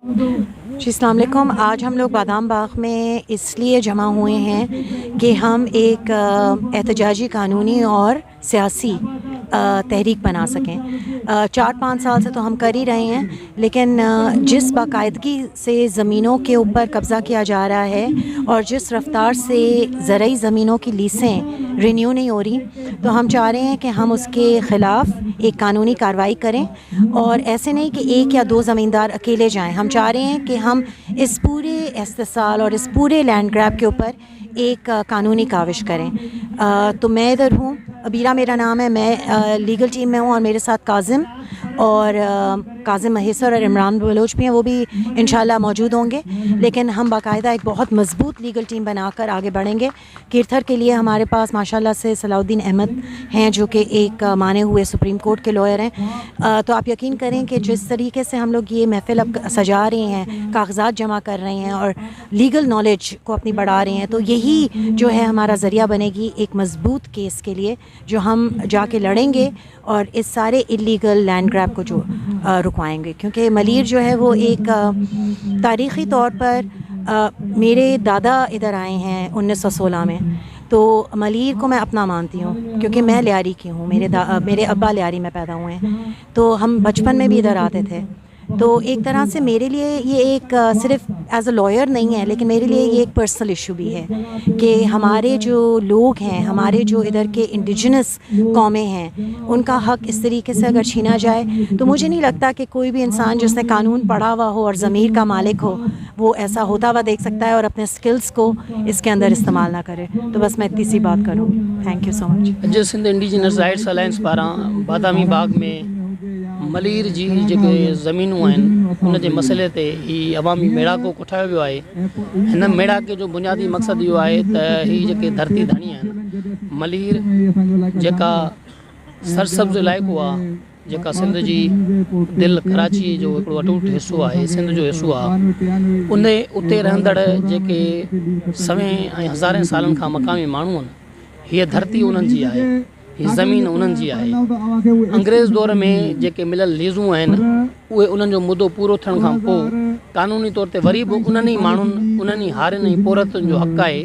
جی السلام علیکم. آج ہم لوگ بادام باغ میں اس لیے جمع ہوئے ہیں کہ ہم ایک احتجاجی قانونی اور سیاسی تحریک بنا سکیں. 4-5 سال سے تو ہم کر ہی رہے ہیں، لیکن جس باقاعدگی سے زمینوں کے اوپر قبضہ کیا جا رہا ہے اور جس رفتار سے زرعی زمینوں کی لیسیں رینیو نہیں ہو رہی، تو ہم چاہ رہے ہیں کہ ہم اس کے خلاف ایک قانونی کارروائی کریں. اور ایسے نہیں کہ 1 یا 2 زمیندار اکیلے جائیں. ہم چاہ رہے ہیں کہ ہم اس پورے استحصال اور اس پورے لینڈ گریب کے اوپر ایک قانونی کاوش کریں. تو میں ادھر ہوں، ابیرہ میرا نام ہے، میں لیگل ٹیم میں ہوں، اور میرے ساتھ کاظم مہیسر اور عمران بلوچ بھی ہیں، وہ بھی انشاءاللہ موجود ہوں گے. لیکن ہم باقاعدہ ایک بہت مضبوط لیگل ٹیم بنا کر آگے بڑھیں گے. کیرتھر کے لیے ہمارے پاس ماشاءاللہ سے صلاح الدین احمد ہیں، جو کہ ایک مانے ہوئے سپریم کورٹ کے لائر ہیں. تو آپ یقین کریں کہ جس طریقے سے ہم لوگ یہ محفل اب سجا رہے ہیں، کاغذات جمع کر رہے ہیں اور لیگل نالج کو اپنی بڑھا رہے ہیں، تو یہی جو ہے ہمارا ذریعہ بنے گی ایک مضبوط کیس کے لیے، جو ہم جا کے لڑیں گے اور اس سارے اللیگل لینڈ گریب کو جو رکوائیں گے. کیونکہ ملیر جو ہے وہ ایک تاریخی طور پر میرے دادا ادھر آئے ہیں 1916 میں، تو ملیر کو میں اپنا مانتی ہوں کیونکہ میں لیاری کی ہوں. میرے ابا لیاری میں پیدا ہوئے ہیں، تو ہم بچپن میں بھی ادھر آتے تھے. تو ایک طرح سے میرے لیے یہ ایک صرف ایز اے لائر نہیں ہے، لیکن میرے لیے یہ ایک پرسنل ایشو بھی ہے کہ ہمارے جو لوگ ہیں، ہمارے جو ادھر کے انڈیجنس قومیں ہیں، ان کا حق اس طریقے سے اگر چھینا جائے تو مجھے نہیں لگتا کہ کوئی بھی انسان جس نے قانون پڑھا ہوا ہو اور ضمیر کا مالک ہو، وہ ایسا ہوتا ہوا دیکھ سکتا ہے اور اپنے سکلز کو اس کے اندر استعمال نہ کرے. تو بس میں اتنی سی بات کروں. تھینک یو سو مچ. اڄ سندھ انڈیجنس رائٹس الائنس پاران بادامی باغ میں ملیر جی जेके ज़मीनूं आहिनि उन जे मसइले ते ही अवामी मेड़ाको कोठायो वियो आहे. हिन मेड़ाके जो बुनियादी मक़सदु इहो आहे त ही जेके धरती धणी आहिनि मलीर, जेका सरसब्ज़ इलाइक़ो आहे, जेका सिंध जी दिलि कराची जो हिकिड़ो अटूट हिसो आहे, सिंध जो हिसो आहे, उते रहंदड़ जेके सवें ऐं हज़ारें सालनि खां मक़ामी माण्हू आहिनि, हीअ धरती उन्हनि जी आहे, हीअ ज़मीन उन्हनि जी आहे. अंग्रेज़ दौर में जेके मिलियल लीज़ूं आहिनि उहे उन्हनि जो मुदो पूरो थियण खां पोइ क़ानूनी तौर ते वरी बि उन्हनि ई माण्हुनि, उन्हनि ई हारियुनि ऐं पौरतुनि जो हक़ु आहे.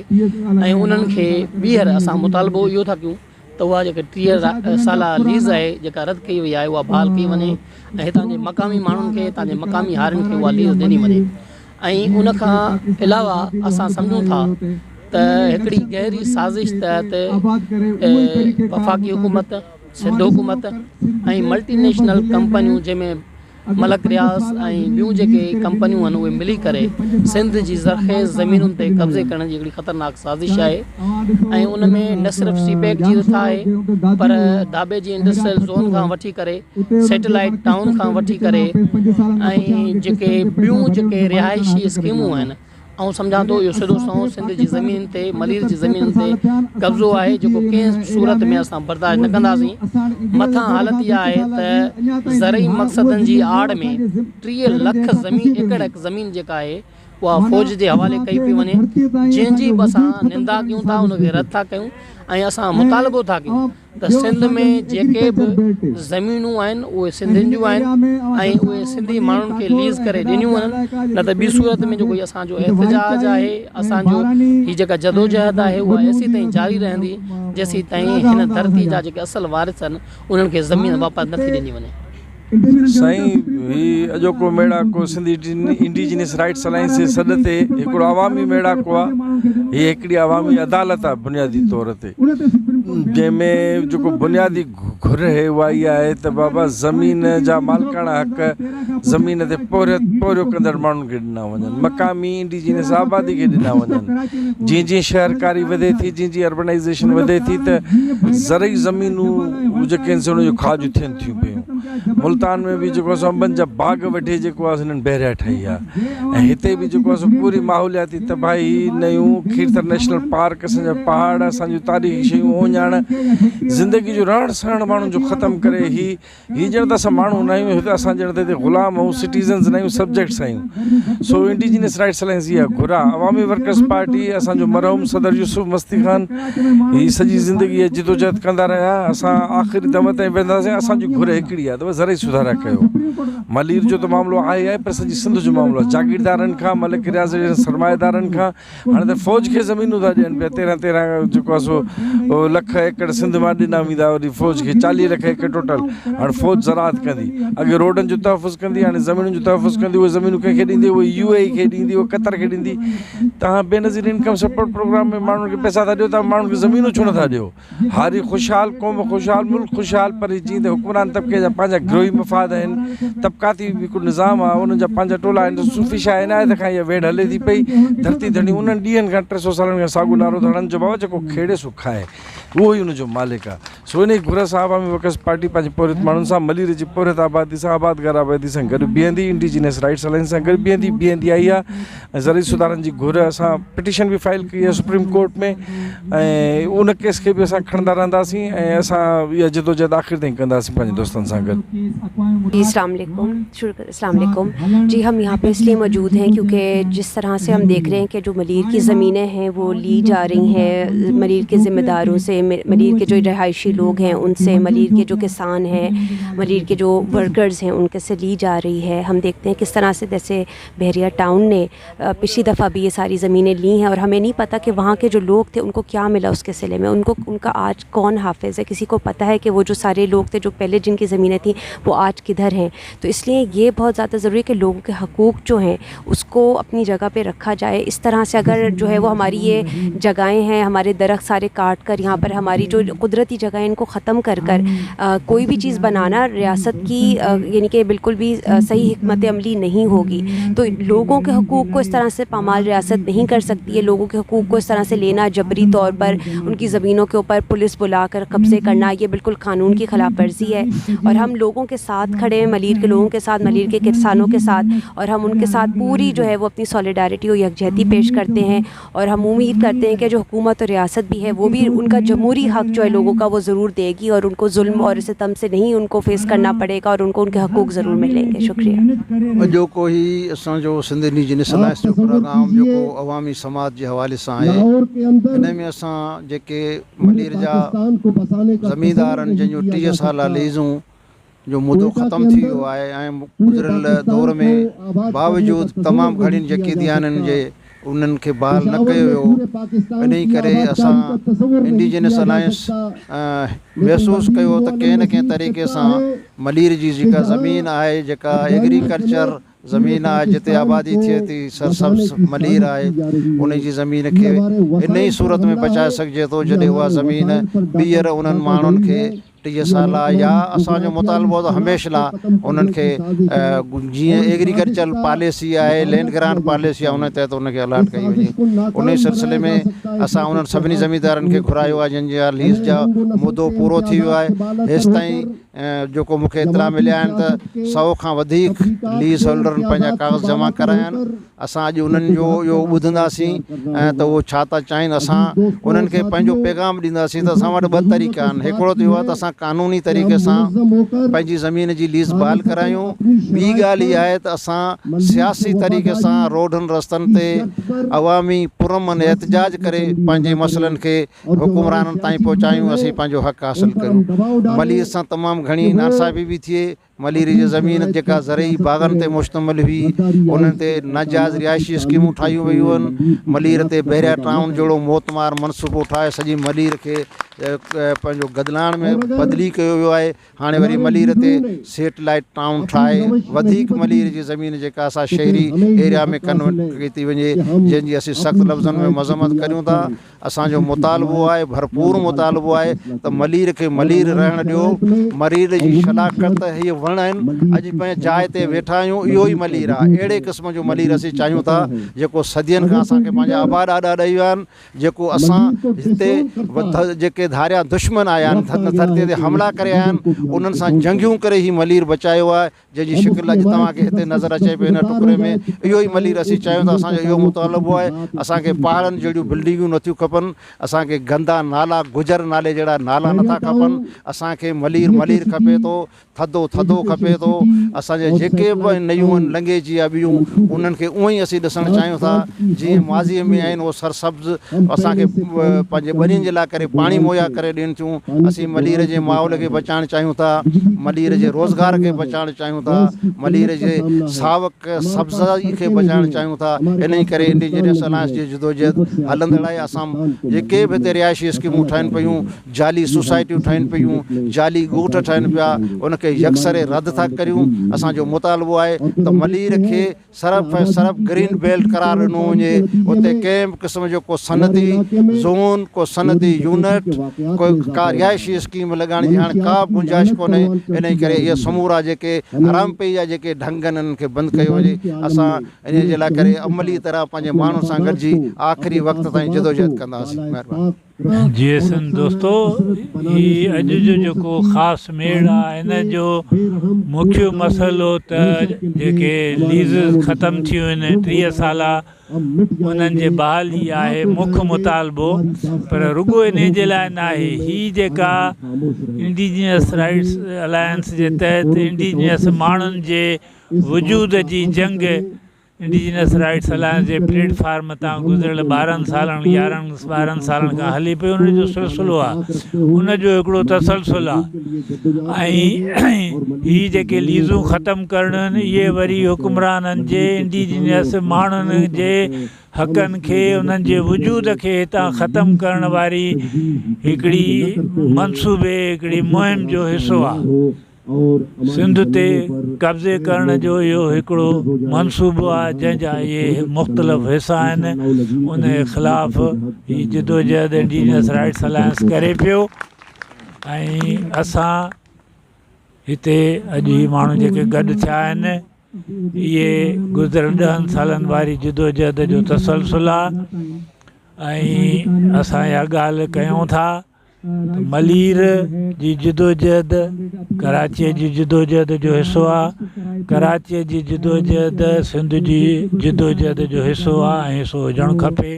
ऐं उन्हनि खे ॿीहर असां मुतालबो इहो था कयूं त उहा जेके 30 साला लीज़ आहे जेका रद्द कई वई आहे उहा बहाल कई वञे ऐं हितां जे मक़ामी माण्हुनि खे, हितां जे मक़ामी हारियुनि खे उहा लीज़ ॾिनी वञे. ऐं उन खां अलावा असां सम्झूं था त हिकिड़ी गहरी साज़िश तहत वफ़ाक़ी हुकूमत, सिंध हुकूमत ऐं मल्टीनेशनल कंपनियूं जंहिंमें मलक रियाज़ ऐं ॿियूं जेके कंपनियूं आहिनि उहे मिली करे सिंध जी ज़रख़ेज़ ज़मीनुनि ते कब्ज़े करण जी हिकिड़ी ख़तरनाक साज़िश आहे. ऐं उन में न सिर्फ़ु सीबैक जी रिथा आहे, पर दाबे जी इंडस्ट्रियल ज़ोन खां वठी करे सैटेलाइट टाउन खां वठी करे ऐं जेके ॿियूं जेके रिहाइशी स्कीमूं आहिनि. ऐं सम्झां थो इहो सिधो सओं सिंध जी ज़मीन ते, मलीर जी ज़मीन ते कब्ज़ो आहे जेको कंहिं सूरत में असां बर्दाश्त न कंदासीं. मथां हालत इहा आहे त ज़रई मक़सदनि जी आड़ में 30 लख एकड़ ज़मीन जेका आहे उहा फ़ौज जे हवाले कई पई वञे, जंहिंजी बि असां निंदा कयूं था, उनखे रद्द था कयूं. ऐं असां मुतालबो था कयूं त सिंध में जेके बि ज़मीनूं आहिनि उहे सिंधियुनि जूं आहिनि ऐं उहे सिंधी माण्हुनि खे लीज़ करे ॾिनियूं वञनि. न त ॿी सूरत में जेको असांजो एहतजाज आहे, असांजो हीअ जेका जदोजहद आहे उहा एसी ताईं जारी रहंदी जेसीं ताईं हिन धरती जा जेके असल वारिस आहिनि उन्हनि खे ज़मीन वापसि नथी ॾिनी वञे. साईं, ही अॼोको मेड़ाको सिंध इंडिजिनस राइट्स अलाइंस जे सॾ ते हिकिड़ो अवामी मेड़ाको आहे. हीअ हिकिड़ी अवामी अदालत आहे बुनियादी तौर ते, जंहिंमें जेको बुनियादी घुर है उहा इहा आहे त बाबा ज़मीन जा मालिकाणा हक़ ज़मीन ते पोरियो कंदड़ माण्हुनि खे ॾिना वञनि, मक़ामी इंडिजिनस आबादी खे ॾिना वञनि. जीअं जीअं शहरकारी वधे थी, जीअं जीअं अर्बनाइज़ेशन वधे थी, त ज़रई ज़मीनूं जेके आहिनि उनजो खाज थियनि थियूं पियूं. मुल्तान में भी जो अंबनि जा बाग वठी जेको आहे हिननि बहरिया ठाही आहे. ऐं हिते बि जेको आहे पूरी माहौलियाती तबाही, नयूं खीरथर नेशनल पार्क, असांजा पहाड़, असांजूं तारीख़ी शयूं वञाइण, ज़िंदगी जो रहण सहण माण्हुनि जो ख़तमु करे ही ॼण त असां माण्हू न आहियूं, हिते असां ॼण त हिते ग़ुलाम ऐं सिटीज़न्स न आहियूं, सब्जेक्ट्स आहियूं। सो इंडिजिनियस राइट्स अलायंस इहा घुरा अवामी वर्कर्स पार्टी, असांजो मरहूम सदर यूसुफ मस्ती खान ही सॼी ज़िंदगी जिदोजहद कंदा रहिया, असां आख़िरी दम ताईं वेंदासीं। असांजी घुर हिकिड़ी आहे त बसि ज़रा ई सुधारा कयो। मलीर जो त मामिलो आहे पर सॼी सिंध जो मामिलो आहे, जागीरदारनि खां मलिक रियाज़ जे सरमाएदारनि खां हाणे त फ़ौज खे ज़मीनूं था ॾियनि पिया, 13 जेको आहे सो लख एकड़ सिंध मां ॾिना वेंदा, वरी फ़ौज खे 40 लख एकड़ टोटल। हाणे फ़ौज ज़राअत कंदी, अॻे रोडनि जो तहफ़ुज़ कंदी, हाणे ज़मीनुनि जो तहफ़ुज़ कंदी। उहे ज़मीनूं कंहिंखे ॾींदी, उहे UAE खे ॾींदी, उहे क़तर खे ॾींदी। तव्हां बेनज़ीर इनकम सपोर्ट प्रोग्राम में माण्हुनि खे पैसा था ॾियो, तव्हां माण्हुनि खे ज़मीनूं छो नथा ॾियो? हारी ख़ुशहाल क़ौम ख़ुशहाल मुल्क ख़ुशहाल, पर जीअं त हुक्मरान तबिके जा पंहिंजा गिरोही मफ़ाद आहिनि, तबक़ाती हिकु निज़ाम आहे, उन्हनि जा पंहिंजा टोला आहिनि। सूफ़ी शाह इनायत खां इहा वेड़ हले थी पई, धरती धणी उन्हनि ॾींहंनि खां 300 सालनि खां साॻियो नारो धड़नि जो बाबा जेको खेड़े सो खाए, उहो ई उनजो मालिक आहे। सो इन घुर सां अवामी वर्कर्स पार्टी पंहिंजे पोरित माण्हुनि सां, मलीर जी पोरित आबादी सां, आबादगार आबादी सां गॾु बीहंदी, इंडिजिनियस राइट्स अलायंस सां गॾु बीहंदी आई आहे। ऐं ज़रूरी सुधारनि जी घुर, असां पिटीशन बि फाइल कई आहे सुप्रीम कोर्ट में, ऐं उन केस खे बि असां खणंदा रहंदासीं ऐं असां इहा जिदोजहद आख़िर ताईं कंदासीं पंहिंजे दोस्तनि सां गॾु। अस्सलाम वालेकुम जी, हम यहाँ पे इसलिए मौजूद हैं क्योंकि जिस तरह से हम देख रहे हैं कि जो मलीर की ज़मीनें हैं वो ली जा रही हैं, मलीर के ज़िम्मेदारों से, मलीर के जो रहायशी लोग हैं उनसे, मलीर के जो किसान हैं, मलीर के जो वर्कर्स हैं उनके से ली जा रही है। हम देखते हैं किस तरह से जैसे बहरिया टाउन ने पिछली दफ़ा भी ये सारी ज़मीनें ली हैं और हमें नहीं पता कि वहाँ के जो लोग थे उनको क्या मिला उसके सिले में, उनका आज कौन हाफिज़ है, किसी को पता है कि वो जो सारे लोग थे जो पहले जिनकी ज़मीनें थी वो आज किधर हैं। तो इसलिए ये बहुत ज़्यादा ज़रूरी है कि लोगों के हकूक़ जो हैं उसको अपनी जगह पे रखा जाए। इस तरह से अगर जो है वो हमारी ये जगहें हैं, हमारे दरख्त सारे काट कर यहाँ पर हमारी जो कुदरती जगह है इनको ख़त्म कर कोई भी चीज़ बनाना रियासत की यानी कि बिल्कुल भी सही हिकमत अमली नहीं होगी। तो लोगों के हकूक़ को इस तरह से पामाल रियासत नहीं कर सकती है। लोगों के हकूक़ को इस तरह से लेना, जबरी तौर पर उनकी ज़मीनों के ऊपर पुलिस बुला कर कब्ज़े करना, ये बिल्कुल कानून की खिलाफ वर्जी है। और हम लोगों के साथ खड़े हैं, मलीर के लोगों के साथ, मलीर के किसानों के साथ, और हम उनके साथ पूरी जो है वो अपनी सॉलिडारिटी और यकजहती पेश करते हैं। और हम उम्मीद करते हैं कि जो हुकूमत और रियासत भी है वो भी उनका जमहूरी हक़ जो है लोगों का वो ज़रूर देगी और उनको जुल्म और सितम से नहीं उनको फेस करना पड़ेगा और उनको उनके हकूक़ ज़रूर मिलेंगे। शुक्रिया। जो कोई असांजो सिंध इंडिजिनियस अलायंस जो प्रोग्राम जो अवामी समाज के हवाले से है, इन में असां जेके मलीर जा ज़मींदारनि जिन 30 साल लीज़ूं जो मुद्दो ख़त्म थी वियो आहे ऐं गुज़िरियल दौर में बावजूद तमामु घणियुनि जेके दियाननि जे उन्हनि खे बहाल न कयो वियो। इन करे असां इंडिजिनियस अलायंस महसूसु कयो त कंहिं न कंहिं तरीक़े सां मलीर जी जेका ज़मीन आहे, जेका एग्रीकल्चर ज़मीन आहे, जिते आबादी थिए थी, सरसब्ज़ मलीर आहे, उन जी ज़मीन खे इन ई सूरत में बचाए सघिजे थो जॾहिं उहा ज़मीन ॿीहर उन्हनि माण्हुनि खे 30 साल या असांजो मुतालबो त हमेशह उन्हनि खे जीअं एग्रीकल्चर पॉलिसी आहे, लैंड ग्रांट पॉलिसी आहे, उन तहत उनखे अलाट कई वञे। उन सिलसिले में असां उन्हनि सभिनी ज़मींदारनि खे घुरायो आहे जिन जा लीज़ जा मुद्दो पूरो थी वियो आहे। हेसि ताईं जेको मूंखे इतला मिलिया आहिनि त 100 खां वधीक लीज़ होल्डरनि पंहिंजा कागज़ जमा कराया आहिनि। असां अॼु उन्हनि जो इहो ॿुधंदासीं त उहो छा था चाहिनि। असां उन्हनि खे पंहिंजो पैगाम ॾींदासीं त असां वटि 2 तरीक़ा आहिनि। हिकिड़ो त इहो आहे त असां कानूनी तरीक़े सां पंहिंजी ज़मीन जी लीज़ बहाल करायूं। ॿी ॻाल्हि इहा आहे त असां सियासी तरीक़े सां रोडनि रस्तनि ते अवामी पुरमन एहतजाज करे पंहिंजे मसइलनि खे हुकुमराननि ताईं पहुचायूं, असीं पंहिंजो हक़ हासिलु कयूं। मलीर सां तमामु घणी नासाबी भी थिए। मलीर जी ज़मीन जेका ज़रई बागनि ते मुश्तमिल हुई, उन्हनि ते नाजाइज़ रिहाइशी स्कीमूं ठाहियूं वयूं आहिनि। मलीर ते बहरिया टाउन जहिड़ो मोतमार मनसूबो ठाहे सॼी मलीर खे पंहिंजो गदलाण में बदिली कयो वियो आहे। हाणे वरी मलीर ते सेटेलाइट टाउन ठाहे वधीक मलीर जी ज़मीन जेका असां शहरी एरिया में कन्वर्ट कई थी वञे, जंहिंजी असीं सख़्तु लफ़्ज़नि में मज़म्मत करियूं था। असांजो मुतालबो आहे, भरपूर मुतालबो आहे त मलीर खे मलीर रहण ॾियो। मलीर जी शनाख़त हीअ वण आहिनि, अॼु पंहिंजे जाइ ते वेठा आहियूं, इहो ई मलीर आहे। अहिड़े क़िस्म जो मलीर असीं चाहियूं था जेको सदियनि खां असांखे पंहिंजा आबाद ॾाढा ॾेई विया आहिनि, जेको असां हिते जेके धारिया दुश्मन आया आहिनि धरतीअ ते हमला करे आया आहिनि उन्हनि सां जंगियूं करे ही मलीर बचायो आहे जंहिंजी शिकिल अॼु तव्हांखे हिते नज़र अचे पई हिन टुकड़े में इहो ई मलीर असीं चाहियूं था असांजो इहो मुतालबो आहे असांखे पहाड़नि जहिड़ियूं बिल्डिंगूं नथियूं खपनि असांखे गंदा नाला गुजर नाले जहिड़ा नाला नथा खपनि असांखे मलीर खपे थो थधो खपे थो असांजे जेके बि नयूं लंघे जी ॿियूं उन्हनि खे उअं ई असीं ॾिसणु चाहियूं था जीअं माज़ीअ में आहिनि उहो सरसब्ज़ असांखे पंहिंजे ॿनियुनि जे लाइ करे पाणी मुहैया करे ॾियनि थियूं असीं मलीर जे माहौल खे बचाइणु चाहियूं था मलीर जे रोज़गार खे बचाइणु चाहियूं था मलीर जे सावक सब्ज़ी खे बचाइणु चाहियूं था इन ई करे इंडिजिनियस अलायंस जी जदोजहद हलंदड़ आहे असां जेके बि हिते रिहाइशी स्कीमूं ठहनि पियूं जाली सोसाइटियूं ठहनि पियूं जाली ॻोठ ठहनि पिया उनखे यकसरे रद्द था करियूं असांजो मुतालबो आहे त मलीर खे सरफ ग्रीन बेल्ट करार ॾिनो वञे उते कंहिं बि क़िस्म जो को सनती ज़ोन को सनती यूनिट का रिहाइशी स्कीम लॻाइण जी हाणे का बि गुंजाइश कोन्हे इन ई करे इहे समूरा जेके हराम पई आहे जेके ढंग इन्हनि खे बंदि कयो वञे असां इन जे लाइ करे अमली तरह पंहिंजे माण्हुनि सां गॾिजी आख़िरी वक़्त ताईं जदोजहद कंदासीं महिरबानी जी असन दोस्तो ही अॼु जो जेको ख़ासि मेड़ आहे इन जो मुख्य मसइलो त जेके लीज़ ख़तमु थियूं आहिनि 30 साल उन्हनि जे बहाली आहे मुख्य मुतालबो पर रुॻो इन जे लाइ न आहे ही जेका इंडिजिनियस राइट्स अलायंस जे तहत इंडिजिनियस माण्हुनि जे वजूद जी जंग इंडिजिनियस राइट्स अलायंस जे प्लेटफार्म तां गुज़िरियल 12 सालनि 11-12 सालनि खां हली पियो उनजो सिलसिलो आहे उनजो हिकिड़ो तसलसल आहे ऐं ही जेके लीज़ूं ख़तमु करणु आहिनि इहे वरी हुकुमराननि जे इंडिजिनियस माण्हुनि जे हक़नि खे उन्हनि जे वजूद खे हितां ख़तमु करण वारी हिकिड़ी मनसूबे हिकिड़ी मुहिम जो हिसो आहे सिंध ते कब्ज़े करण जो इहो हिकिड़ो मनसूबो आहे जंहिंजा इहे मुख़्तलिफ़ हिसा आहिनि उन जे ख़िलाफ़ु ही जदोजहद इंडिजिनियस राइट्स अलायंस करे पियो ऐं असां हिते अॼु ही माण्हू जेके गॾु थिया आहिनि इहे गुज़िरियल 10 सालनि वारी जदोजहद जो तसलसल आहे ऐं असां इहा ॻाल्हि कयूं था मलीर जी जदोजहद कराचीअ जी जदोजहद जो हिसो आहे कराचीअ जी जदोजहद सिंध जी जदोजहद जो हिसो आहे ऐं हिसो हुजणु खपे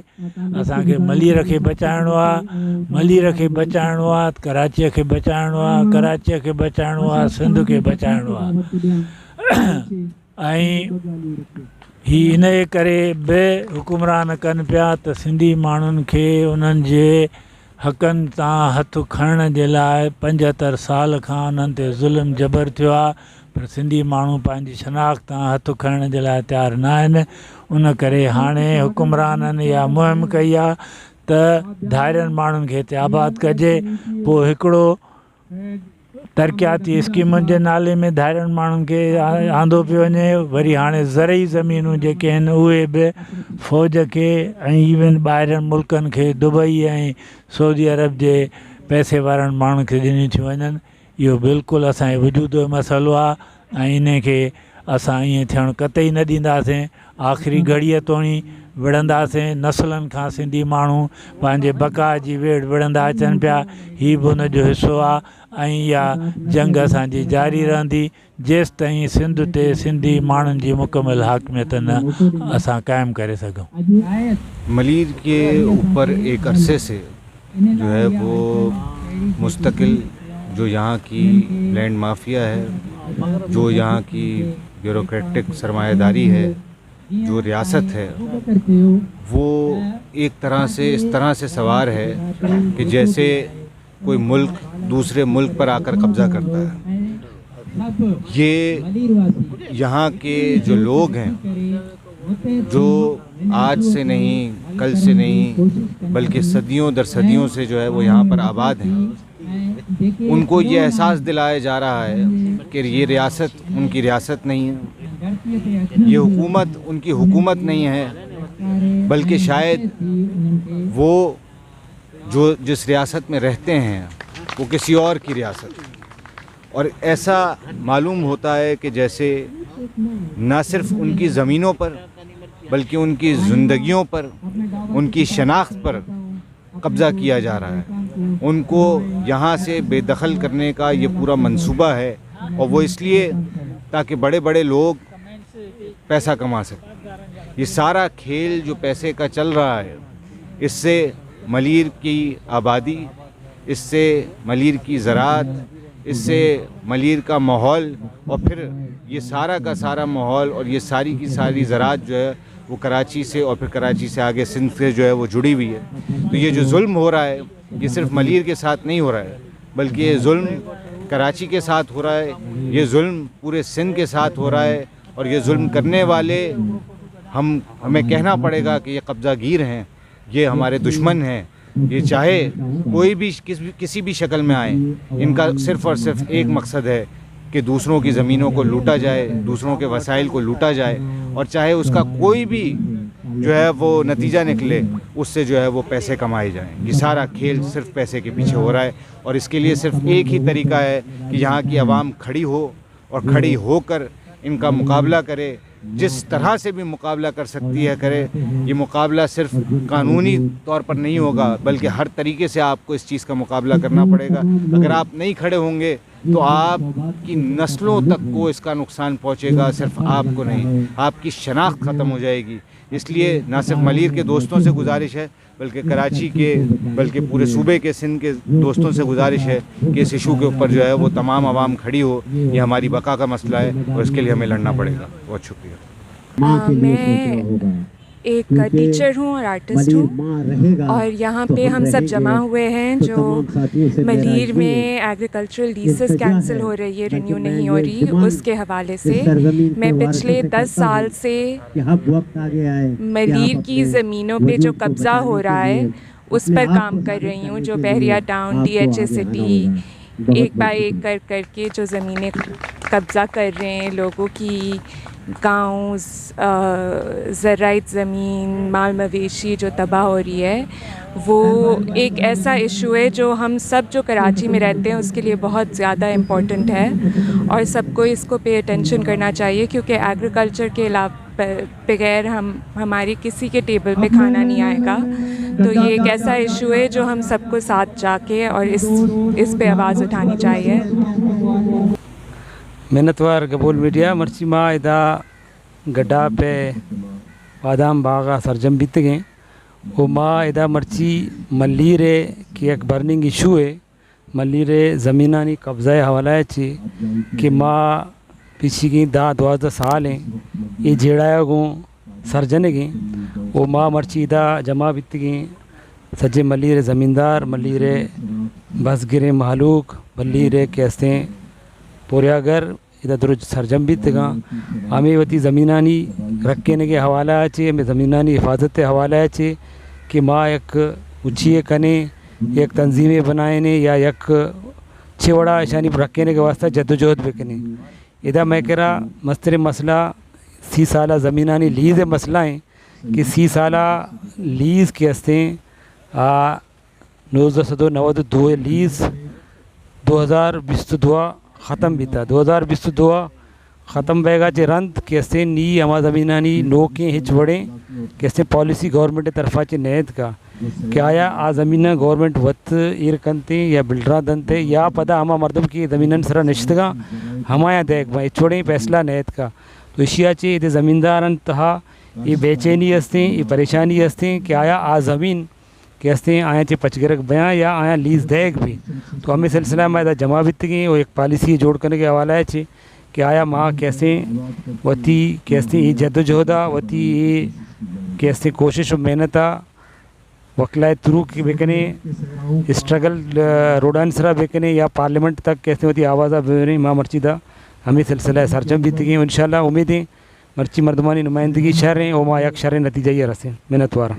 असांखे मलीर खे बचाइणो आहे मलीर खे बचाइणो आहे कराचीअ खे बचाइणो आहे कराचीअ खे बचाइणो आहे सिंध खे बचाइणो आहे ऐं ही इन जे करे बि हुकुमरान कनि पिया त सिंधी माण्हुनि खे उन्हनि जे हक़नि तां हथु खणण जे लाइ 75 साल खां उन्हनि ते ज़ुल्म जबर थियो आहे पर सिंधी माण्हू पंहिंजी शनाख़्त तां हथु खणण जे लाइ तयारु न आहिनि उन करे हाणे हुकुमराननि इहा मुहिम कई आहे त धारियनि माण्हुनि खे हिते आबाद कजे पोइ हिकिड़ो तरक़ियाती स्कीमुनि जे नाले में धारियनि माण्हुनि खे आंदो पियो वञे वरी हाणे ज़रई ज़मीनूं जेके आहिनि उहे बि फ़ौज खे ऐं इवन ॿाहिरियनि मुल्कनि खे दुबई ऐं सऊदी अरब जे पैसे वारनि माण्हुनि खे ॾिनियूं थियूं वञनि इहो बिल्कुलु असांजे वजूद जो मसइलो आहे ऐं इन खे असां ईअं थियणु कतई न ॾींदासीं आख़िरी घड़ीअ ताईं विढ़ंदासीं नसलनि खां सिंधी माण्हू पंहिंजे बका जी वेड़ विढ़ंदा अचनि पिया हीअ बि हुनजो हिसो आहे ऐं इहा जंग असांजी जारी रहंदी जेसि ताईं सिंध ते सिंधी माण्हुनि जी मुकमल हाकमियत न असां क़ाइमु करे सघूं मलीर के ऊपर एक अरसे से जो है वो मुस्तकिल जो यहाँ की लैंड माफिया है जो यहाँ की ब्यूरोक्रेटिक सरमायादारी है जो रियासत है वो एक तरह से इस तरह से सवार है कि जैसे कोई मुल्क दूसरे मुल्क पर आकर कब्ज़ा करता है ये यहाँ के जो लोग हैं जो आज से नहीं कल से नहीं बल्कि सदियों दर सदियों से जो है वो यहाँ पर आबाद हैं उनको ये एहसास दिलाया जा रहा है कि ये रियासत उनकी रियासत नहीं है ये हुकूमत उनकी हुकूमत नहीं है बल्कि शायद वो जो जिस रियासत में रहते हैं वो किसी और की रियासत और ऐसा मालूम होता है कि जैसे न सिर्फ उनकी ज़मीनों पर बल्कि उनकी ज़िंदगियों पर उनकी शनाख्त पर कब्ज़ा किया जा रहा है ان کو یہاں سے بے دخل کرنے کا یہ پورا منصوبہ ہے، اور وہ اس لیے تاکہ بڑے بڑے لوگ پیسہ کما سکیں۔ یہ سارا کھیل جو پیسے کا چل رہا ہے، اس سے ملیر کی آبادی، اس سے ملیر کی زراعت، اس سے ملیر کا ماحول، اور پھر یہ سارا کا سارا ماحول اور یہ ساری کی ساری زراعت جو ہے وہ کراچی سے، اور پھر کراچی سے آگے سندھ سے جو ہے وہ جڑی ہوئی ہے۔ تو یہ جو ظلم ہو رہا ہے یہ صرف ملیر کے ساتھ نہیں ہو رہا ہے، بلکہ یہ ظلم کراچی کے ساتھ ہو رہا ہے، یہ ظلم پورے سندھ کے ساتھ ہو رہا ہے، اور یہ ظلم کرنے والے ہمیں کہنا پڑے گا کہ یہ قبضہ گیر ہیں، یہ ہمارے دشمن ہیں۔ یہ چاہے کوئی بھی کسی بھی شکل میں آئیں، ان کا صرف اور صرف ایک مقصد ہے کہ دوسروں کی زمینوں کو لوٹا جائے، دوسروں کے وسائل کو لوٹا جائے، اور چاہے اس کا کوئی بھی جو ہے وہ نتیجہ نکلے، اس سے جو ہے وہ پیسے کمائے جائیں۔ یہ سارا کھیل صرف پیسے کے پیچھے ہو رہا ہے، اور اس کے لیے صرف ایک ہی طریقہ ہے کہ یہاں کی عوام کھڑی ہو، اور کھڑی ہو کر ان کا مقابلہ کرے، جس طرح سے بھی مقابلہ کر سکتی ہے کرے۔ یہ مقابلہ صرف قانونی طور پر نہیں ہوگا، بلکہ ہر طریقے سے آپ کو اس چیز کا مقابلہ کرنا پڑے گا۔ اگر آپ نہیں کھڑے ہوں گے تو آپ کی نسلوں تک کو اس کا نقصان پہنچے گا، صرف آپ کو نہیں، آپ کی شناخت ختم ہو جائے گی۔ اس لیے نہ صرف ملیر کے دوستوں سے گزارش ہے، بلکہ کراچی کے، بلکہ پورے صوبے کے، سندھ کے دوستوں سے گزارش ہے کہ اس ایشو کے اوپر جو ہے وہ تمام عوام کھڑی ہو۔ یہ ہماری بقا کا مسئلہ ہے، اور اس کے لیے ہمیں لڑنا پڑے گا۔ بہت شکریہ۔ میں ایک ٹیچر ہوں اور آرٹسٹ ہوں، اور یہاں پہ ہم سب جمع ہوئے ہیں جو ملیر میں ایگریکلچرل لیسز کینسل ہو رہی ہے، رینیو نہیں ہو رہی، اس کے حوالے سے میں پچھلے 10 سال سے ملیر کی زمینوں پہ جو قبضہ ہو رہا ہے اس پر کام کر رہی ہوں، جو Bahria Town, D H A City, ایک بائی ایک کر کے جو زمینیں قبضہ کر رہے ہیں لوگوں کی، گاؤں، زرعیت زمین، مال مویشی جو تباہ ہو رہی ہے، وہ ایک ایسا ایشو ہے جو ہم سب جو کراچی میں رہتے ہیں اس کے لیے بہت زیادہ امپورٹنٹ ہے، اور سب کو اس کو پے اٹینشن کرنا چاہیے، کیونکہ ایگریکلچر کے علاوہ بغیر ہماری کسی کے ٹیبل پہ کھانا نہیں آئے گا۔ تو یہ ایک ایسا ایشو ہے جو ہم سب کو ساتھ جا کے اور اس پہ آواز اٹھانی چاہیے۔ محنتوار قبول میڈیا مرچی ماں ادا گڈا پہ بادام باغا سرجم بیت گئے، وہ ماں ادا مرچی ملیرے کی ایک برننگ ایشو ہے، ملیرے زمینانی قبضہ حوالہ چی کہ ماں پیچھے گئیں 12 سال ہیں یہ جیڑایا گوں سرجن گئیں، وہ ماں مرچی ادا جمع بیت گئیں، سجے ملیرے زمیندار، ملیرے بس گرے محلوق، ملیرے کیسے پوریاگر ادھر درج سرجم بھی تگا ہمیں وتی زمینانی رکھنے کے حوالہ اچھے، ہمیں زمینانی حفاظت حوالہ اچھے کہ ماں یک اچھیے کنے، یک تنظیمیں بنائیں یا یک چھوڑا شانی رکھنے کے واسطہ جدوجہد بکنے۔ ادھا میں کہہ رہا مستر مسئلہ 30 سالہ زمینانی لیز مسئلہ ہیں کہ 30 سالہ لیز کے ہستے 1992 لیز 2022 ختم بھی تھا، 2022 ختم بے گا چے رند کیسے نی ہما زمینانی نوکیں ہچ وڑیں کیسے پالیسی گورنمنٹ طرفہ چے نیت کا کہ آیا آ زمینہ گورنمنٹ وط ایر کنتے یا بلڈرہ دنتے یا پدا ہما مردم کی زمینن سرہ نشتگا ہمایا دیکھ بھائی چھوڑیں فیصلہ نیت کا۔ تو اشیاء چے یہ زمیندارن تہا یہ بے چینی ہستیں، یہ پریشانی ہستیں کہ آیا آ زمین کہتے ہیں آیا چے پچگرک بیاں یا آیا لیز دیکھ بھی۔ تو ہمیں سلسلہ میں جمع بیت گئیں اور ایک پالیسی جوڑ کرنے کے حوالہ ہے چھے کہ آیا ماں کیسے وتی کیسے یہ جد و جہدہ وتی یہ کیسے کوشش و محنتہ وکلائے ترو کی بکنے اسٹرگل روڈان سرا بکنے یا پارلیمنٹ تک کیسے وتی آوازہ بکنے ماں مرچیدہ ہمیں سلسلہ سرچم بیت گئیں۔ انشاءاللہ امیدیں مرچی مردمانی نمائندگی شہر ہیں اور ماں یک شہر نتیجہ یہ رسیں۔ محنت وارا